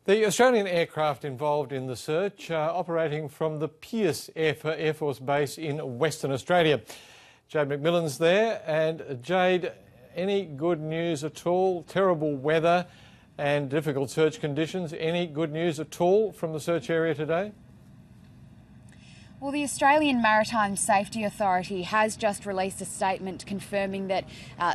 The Australian aircraft involved in the search are operating from the Pearce Air Force Base in Western Australia. Jade Macmillan's there. And Jade, any good news at all? Terrible weather and difficult search conditions. Any good news at all from the search area today? Well, the Australian Maritime Safety Authority has just released a statement confirming that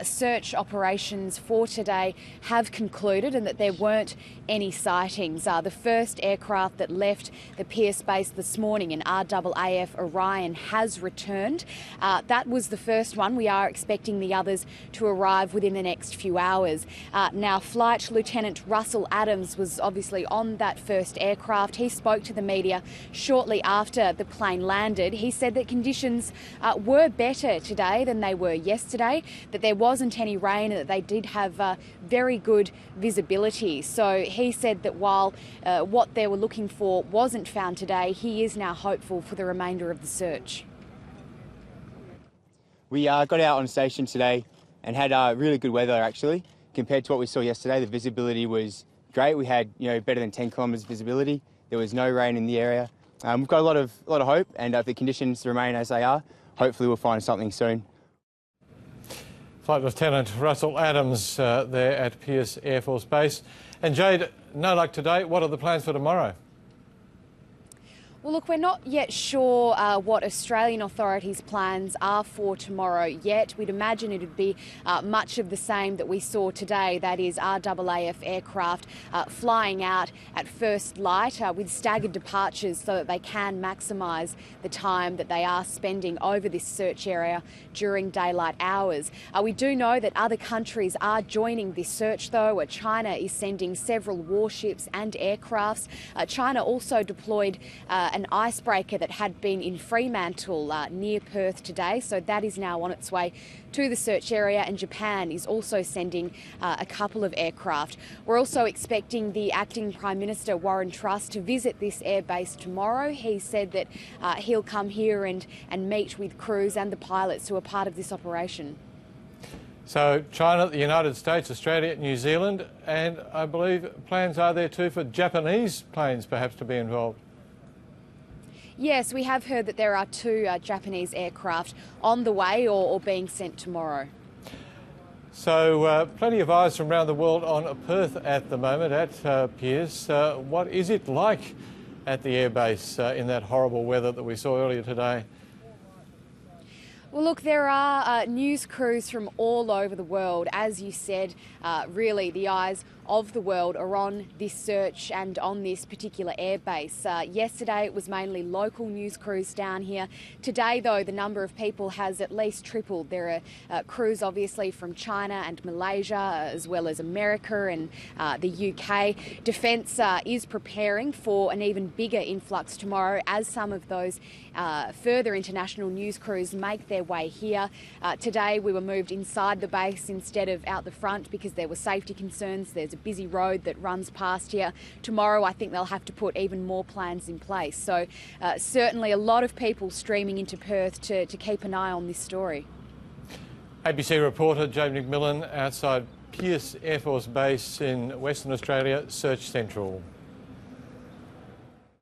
search operations for today have concluded and that there weren't any sightings. The first aircraft that left the Pearce base this morning, an RAAF Orion, has returned. That was the first one. We are expecting the others to arrive within the next few hours. Now, Flight Lieutenant Russell Adams was obviously on that first aircraft. He spoke to the media shortly after the plane landed. He said that conditions were better today than they were yesterday, that there wasn't any rain and that they did have very good visibility. So he said that while what they were looking for wasn't found today, he is now hopeful for the remainder of the search. We got out on station today and had really good weather actually. Compared to what we saw yesterday, the visibility was great. We had better than 10 kilometres visibility. There was no rain in the area. We've got a lot of hope, and if the conditions remain as they are, hopefully we'll find something soon. Flight Lieutenant Russell Adams there at Pearce Air Force Base. And Jade, no luck today. What are the plans for tomorrow? Well, look, we're not yet sure what Australian authorities' plans are for tomorrow yet. We'd imagine it would be much of the same that we saw today, that is RAAF aircraft flying out at first light with staggered departures so that they can maximise the time that they are spending over this search area during daylight hours. We do know that other countries are joining this search though. China is sending several warships and aircrafts. China also deployed an icebreaker that had been in Fremantle near Perth today, so that is now on its way to the search area, and Japan is also sending a couple of aircraft. We're also expecting the Acting Prime Minister Warren Truss to visit this airbase tomorrow. He said that he'll come here and meet with crews and the pilots who are part of this operation. So China, the United States, Australia, New Zealand, and I believe plans are there too for Japanese planes perhaps to be involved. Yes, we have heard that there are two Japanese aircraft on the way or being sent tomorrow. So plenty of eyes from around the world on Perth at the moment, at Pearce. What is it like at the airbase in that horrible weather that we saw earlier today? Well, look, there are news crews from all over the world. As you said, really the eyes of the world are on this search and on this particular airbase. Yesterday it was mainly local news crews down here. Today, though, the number of people has at least tripled. There are crews obviously from China and Malaysia, as well as America and the UK. Defence is preparing for an even bigger influx tomorrow as some of those further international news crews make their way here. Today we were moved inside the base instead of out the front because there were safety concerns. There's a busy road that runs past here. Tomorrow I think they'll have to put even more plans in place. So certainly a lot of people streaming into Perth to keep an eye on this story. ABC reporter Jade Macmillan outside Pearce Air Force Base in Western Australia, Search Central.